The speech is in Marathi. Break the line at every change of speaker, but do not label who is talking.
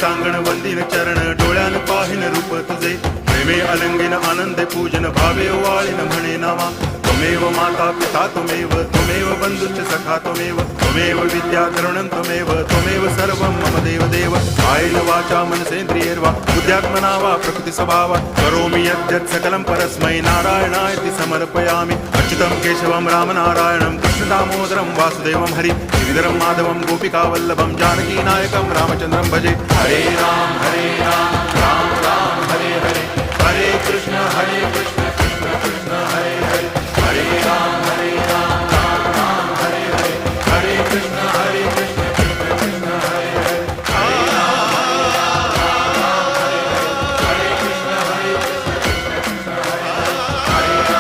सांगण वंदिन चरण डोळ्यान पाहिन रूप तुझे प्रेमे अलंगिन आनंदे पूजन भावे ओवाळीन म्हणे नामा त्वमेव माता पिता त्वमेव बंधुश्च सखा त्वमेव विद्या तरुणं त्वमेव सर्वं मम देव कायेन वाचा मनसेन्द्रियैर्वा बुद्ध्यात्मना वा प्रकृति स्वभावात् करोमि यद्यत् सकलं परस्मै नारायणायति समर्पयामि अच्युतं केशवं रामनारायणं कृष्णदामोदरं वासुदेवं हरि गिरिधरं माधवं गोपिकावल्लभं जानकीनायकं रामचन्द्रं भजे हरे राम राम राम हरे हरे हरे कृष्ण